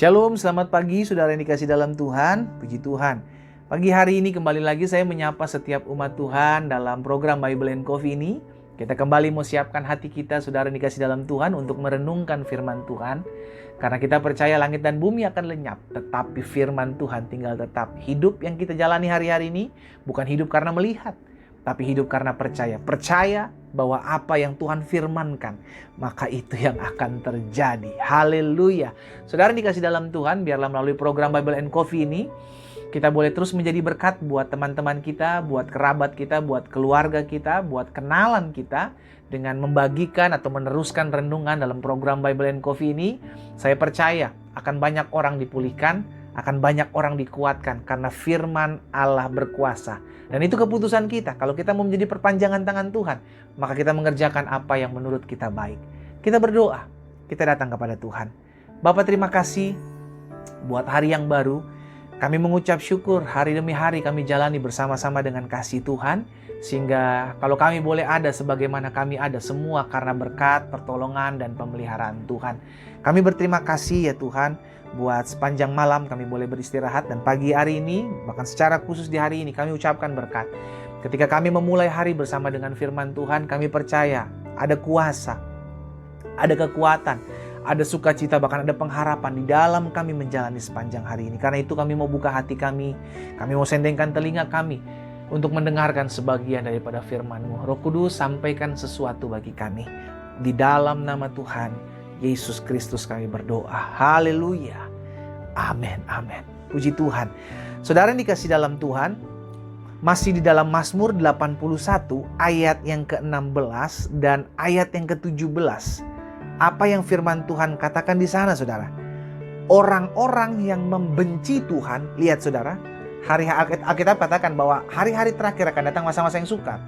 Shalom, selamat pagi saudara yang dikasih dalam Tuhan. Puji Tuhan. Pagi hari ini kembali lagi saya menyapa setiap umat Tuhan dalam program Bible and Coffee ini. Kita kembali mau siapkan hati kita saudara yang dikasih dalam Tuhan untuk merenungkan firman Tuhan. Karena kita percaya langit dan bumi akan lenyap, tetapi firman Tuhan tinggal tetap. Hidup yang kita jalani hari-hari ini bukan hidup karena melihat, tapi hidup karena percaya. Percaya bahwa apa yang Tuhan firmankan, maka itu yang akan terjadi. Haleluya. Saudara dikasih dalam Tuhan, biarlah melalui program Bible and Coffee ini, kita boleh terus menjadi berkat buat teman-teman kita, buat kerabat kita, buat keluarga kita, buat kenalan kita, dengan membagikan atau meneruskan renungan dalam program Bible and Coffee ini. Saya percaya akan banyak orang dipulihkan, akan banyak orang dikuatkan, karena firman Allah berkuasa. Dan itu keputusan kita. Kalau kita mau menjadi perpanjangan tangan Tuhan, maka kita mengerjakan apa yang menurut kita baik. Kita berdoa, kita datang kepada Tuhan. Bapa, terima kasih buat hari yang baru. Kami mengucap syukur hari demi hari kami jalani bersama-sama dengan kasih Tuhan. Sehingga kalau kami boleh ada sebagaimana kami ada, semua karena berkat, pertolongan, dan pemeliharaan Tuhan. Kami berterima kasih ya Tuhan, buat sepanjang malam kami boleh beristirahat, dan pagi hari ini, bahkan secara khusus di hari ini kami ucapkan berkat. Ketika kami memulai hari bersama dengan firman Tuhan, kami percaya ada kuasa, ada kekuatan, ada sukacita, bahkan ada pengharapan di dalam kami menjalani sepanjang hari ini. Karena itu kami mau buka hati kami mau sendengkan telinga kami untuk mendengarkan sebagian daripada firman-Mu. Roh Kudus, sampaikan sesuatu bagi kami. Di dalam nama Tuhan Yesus Kristus kami berdoa. Haleluya. Amin, amin. Puji Tuhan. Saudara yang dikasih dalam Tuhan, masih di dalam Mazmur 81 ayat yang ke-16 dan ayat yang ke-17. Apa yang firman Tuhan katakan di sana, saudara? Orang-orang yang membenci Tuhan, lihat saudara, Alkitab katakan bahwa hari-hari terakhir akan datang masa-masa yang sukar,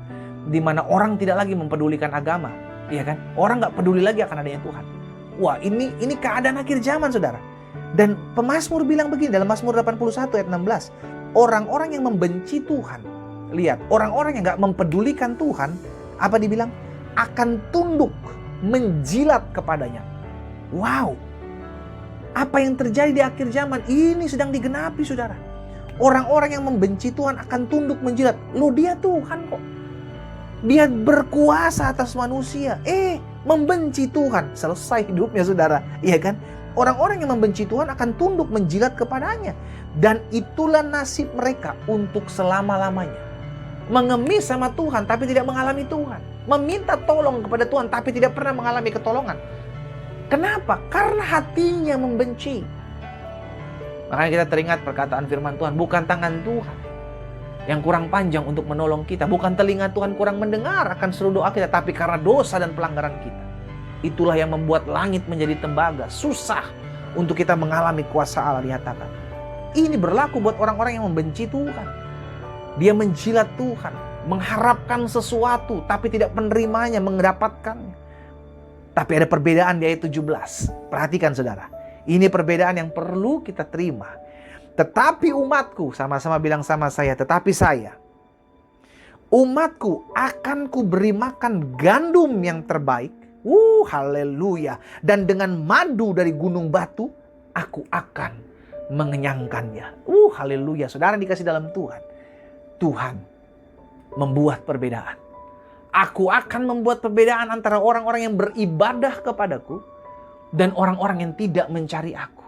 di mana orang tidak lagi mempedulikan agama, iya kan? Orang nggak peduli lagi akan adanya Tuhan. Wah, ini keadaan akhir zaman, saudara. Dan pemazmur bilang begini dalam Mazmur 81 ayat 16, orang-orang yang membenci Tuhan, lihat, orang-orang yang nggak mempedulikan Tuhan, apa dibilang? Akan tunduk menjilat kepadanya. Wow, apa yang terjadi di akhir zaman ini sedang digenapi, saudara. Orang-orang yang membenci Tuhan akan tunduk menjilat. Loh, dia Tuhan kok. Dia berkuasa atas manusia. Membenci Tuhan. Selesai hidupnya, saudara. Iya kan? Orang-orang yang membenci Tuhan akan tunduk menjilat kepadanya. Dan itulah nasib mereka untuk selama-lamanya. Mengemis sama Tuhan tapi tidak mengalami Tuhan. Meminta tolong kepada Tuhan tapi tidak pernah mengalami ketolongan. Kenapa? Karena hatinya membenci. Makanya kita teringat perkataan firman Tuhan, bukan tangan Tuhan yang kurang panjang untuk menolong kita, bukan telinga Tuhan kurang mendengar akan seru doa kita, tapi karena dosa dan pelanggaran kita. Itulah yang membuat langit menjadi tembaga, susah untuk kita mengalami kuasa Allah dinyatakan. Ini berlaku buat orang-orang yang membenci Tuhan. Dia menjilat Tuhan, mengharapkan sesuatu tapi tidak menerimanya, mendapatkannya. Tapi ada perbedaan di ayat 17. Perhatikan saudara. Ini perbedaan yang perlu kita terima. Tetapi umatku, sama-sama bilang sama saya, tetapi saya, umatku akan kuberi makan gandum yang terbaik. Haleluya. Dan dengan madu dari gunung batu, aku akan mengenyangkannya. Haleluya. Saudara dikasih dalam Tuhan. Tuhan membuat perbedaan. Aku akan membuat perbedaan antara orang-orang yang beribadah kepadaku dan orang-orang yang tidak mencari aku.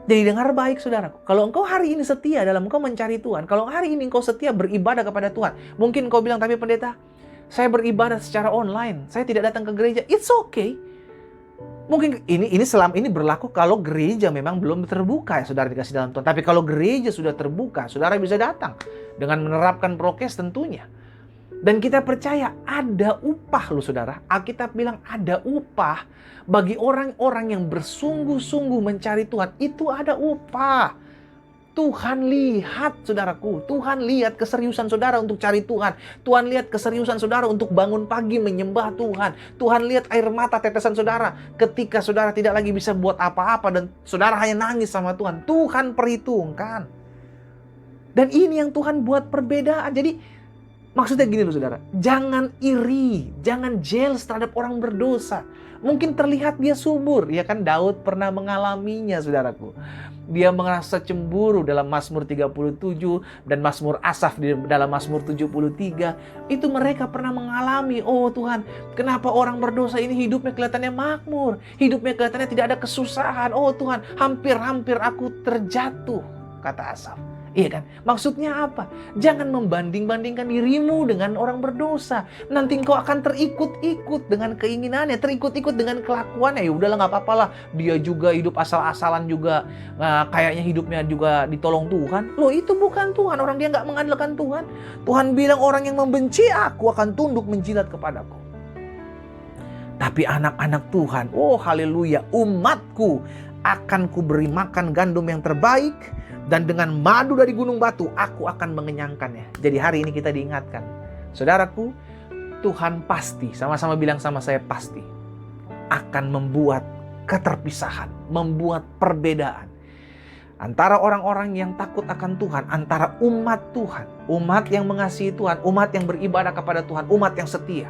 Jadi dengar baik saudaraku. Kalau engkau hari ini setia dalam engkau mencari Tuhan. Kalau hari ini engkau setia beribadah kepada Tuhan. Mungkin engkau bilang, tapi pendeta, saya beribadah secara online. Saya tidak datang ke gereja. It's okay. Mungkin ini berlaku kalau gereja memang belum terbuka ya saudara dikasih dalam Tuhan. Tapi kalau gereja sudah terbuka, saudara bisa datang. Dengan menerapkan prokes tentunya. Dan kita percaya ada upah loh saudara. Alkitab bilang ada upah bagi orang-orang yang bersungguh-sungguh mencari Tuhan. Itu ada upah. Tuhan lihat saudaraku. Tuhan lihat keseriusan saudara untuk cari Tuhan. Tuhan lihat keseriusan saudara untuk bangun pagi menyembah Tuhan. Tuhan lihat air mata tetesan saudara ketika saudara tidak lagi bisa buat apa-apa dan saudara hanya nangis sama Tuhan. Tuhan perhitungkan. Dan ini yang Tuhan buat perbedaan. Jadi Maksudnya gini loh saudara, jangan iri, jangan jealous terhadap orang berdosa. Mungkin terlihat dia subur, ya kan Daud pernah mengalaminya saudaraku. Dia merasa cemburu dalam Mazmur 37 dan Mazmur Asaf dalam Mazmur 73. Itu mereka pernah mengalami, oh Tuhan, kenapa orang berdosa ini hidupnya kelihatannya makmur, hidupnya kelihatannya tidak ada kesusahan. Oh Tuhan, hampir-hampir aku terjatuh, kata Asaf. Iya kan? Maksudnya apa? Jangan membanding-bandingkan dirimu dengan orang berdosa. Nanti engkau akan terikut-ikut dengan keinginannya, terikut-ikut dengan kelakuannya. Ya udahlah, nggak apa-apa lah. Dia juga hidup asal-asalan juga. Kayaknya hidupnya juga ditolong Tuhan. Loh, itu bukan Tuhan. Orang dia nggak mengandalkan Tuhan. Tuhan bilang orang yang membenci aku akan tunduk menjilat kepadaku. Tapi anak-anak Tuhan, oh haleluya, umatku akan kuberi makan gandum yang terbaik, dan dengan madu dari gunung batu aku akan mengenyangkannya. Jadi hari ini kita diingatkan, saudaraku, Tuhan pasti, sama-sama bilang sama saya, pasti akan membuat keterpisahan, membuat perbedaan antara orang-orang yang takut akan Tuhan, antara umat Tuhan, umat yang mengasihi Tuhan, umat yang beribadah kepada Tuhan, umat yang setia,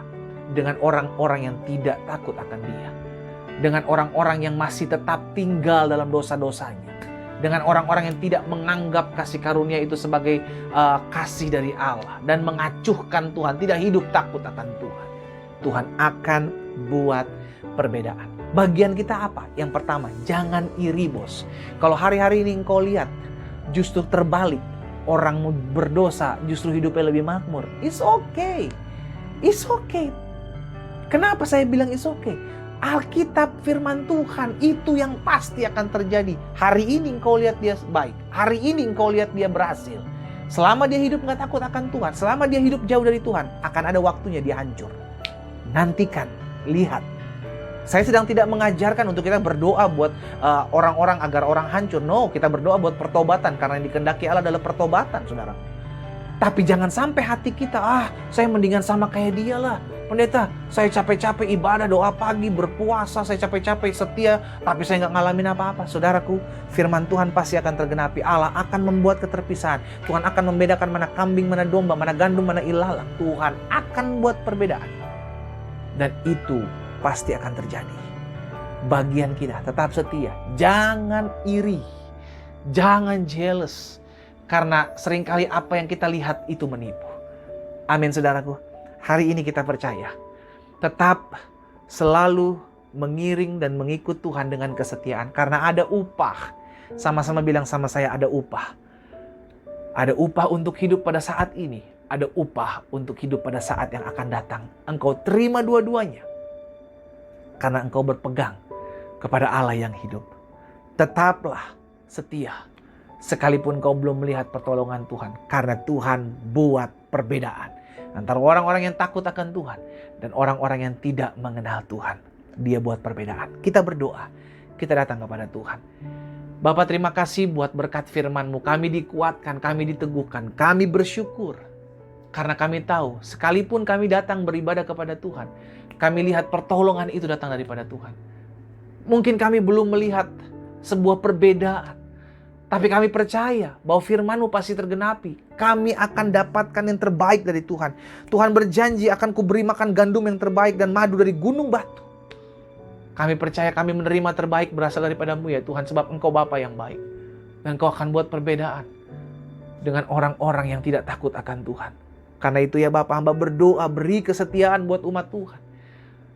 dengan orang-orang yang tidak takut akan Dia, dengan orang-orang yang masih tetap tinggal dalam dosa-dosanya, dengan orang-orang yang tidak menganggap kasih karunia itu sebagai kasih dari Allah dan mengacuhkan Tuhan, tidak hidup takut akan Tuhan. Tuhan akan buat perbedaan. Bagian kita apa? Yang pertama, jangan iri bos. Kalau hari-hari ini engkau lihat justru terbalik, orang berdosa justru hidupnya lebih makmur. It's okay. It's okay. Kenapa saya bilang it's okay? Alkitab firman Tuhan itu yang pasti akan terjadi. Hari ini engkau lihat dia baik. Hari ini engkau lihat dia berhasil. Selama dia hidup gak takut akan Tuhan, selama dia hidup jauh dari Tuhan, akan ada waktunya dia hancur. Nantikan, lihat. Saya sedang tidak mengajarkan untuk kita berdoa buat orang-orang agar orang hancur. No, kita berdoa buat pertobatan, karena yang dikehendaki Allah adalah pertobatan, saudara. Tapi jangan sampai hati kita, saya mendingan sama kayak dia lah. Pendeta, saya capek-capek ibadah, doa pagi, berpuasa, saya capek-capek setia, tapi saya nggak ngalamin apa-apa. Saudaraku, firman Tuhan pasti akan tergenapi. Allah akan membuat keterpisahan. Tuhan akan membedakan mana kambing, mana domba, mana gandum, mana ilalang. Tuhan akan buat perbedaan. Dan itu pasti akan terjadi. Bagian kita tetap setia. Jangan iri. Jangan jealous. Karena seringkali apa yang kita lihat itu menipu. Amin saudaraku. Hari ini kita percaya, tetap selalu mengiring dan mengikut Tuhan dengan kesetiaan. Karena ada upah. Sama-sama bilang sama saya, ada upah. Ada upah untuk hidup pada saat ini. Ada upah untuk hidup pada saat yang akan datang. Engkau terima dua-duanya. Karena engkau berpegang kepada Allah yang hidup. Tetaplah setia. Sekalipun kau belum melihat pertolongan Tuhan. Karena Tuhan buat perbedaan antara orang-orang yang takut akan Tuhan dan orang-orang yang tidak mengenal Tuhan. Dia buat perbedaan. Kita berdoa. Kita datang kepada Tuhan. Bapa, terima kasih buat berkat firman-Mu. Kami dikuatkan, kami diteguhkan, kami bersyukur. Karena kami tahu, sekalipun kami datang beribadah kepada Tuhan, kami lihat pertolongan itu datang daripada Tuhan. Mungkin kami belum melihat sebuah perbedaan, tapi kami percaya bahwa firman-Mu pasti tergenapi. Kami akan dapatkan yang terbaik dari Tuhan. Tuhan berjanji akan kuberi makan gandum yang terbaik dan madu dari gunung batu. Kami percaya kami menerima terbaik berasal daripada-Mu ya Tuhan. Sebab Engkau Bapa yang baik. Dan Engkau akan buat perbedaan dengan orang-orang yang tidak takut akan Tuhan. Karena itu ya Bapa, hamba berdoa, beri kesetiaan buat umat Tuhan.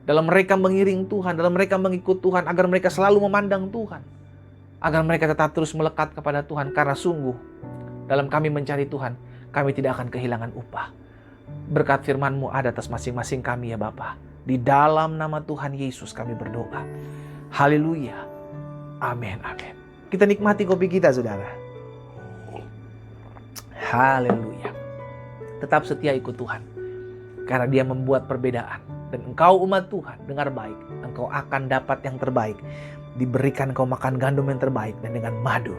Dalam mereka mengiring Tuhan, dalam mereka mengikut Tuhan, agar mereka selalu memandang Tuhan. Agar mereka tetap terus melekat kepada Tuhan. Karena sungguh, dalam kami mencari Tuhan, kami tidak akan kehilangan upah. Berkat firman-Mu ada atas masing-masing kami ya Bapa. Di dalam nama Tuhan Yesus kami berdoa. Haleluya. Amin, amin. Kita nikmati kopi kita, saudara. Haleluya. Tetap setia ikut Tuhan. Karena Dia membuat perbedaan. Dan engkau umat Tuhan, dengar baik. Engkau akan dapat yang terbaik. Diberikan kau makan gandum yang terbaik dan dengan madu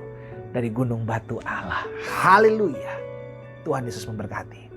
dari gunung batu Allah. Haleluya. Tuhan Yesus memberkati.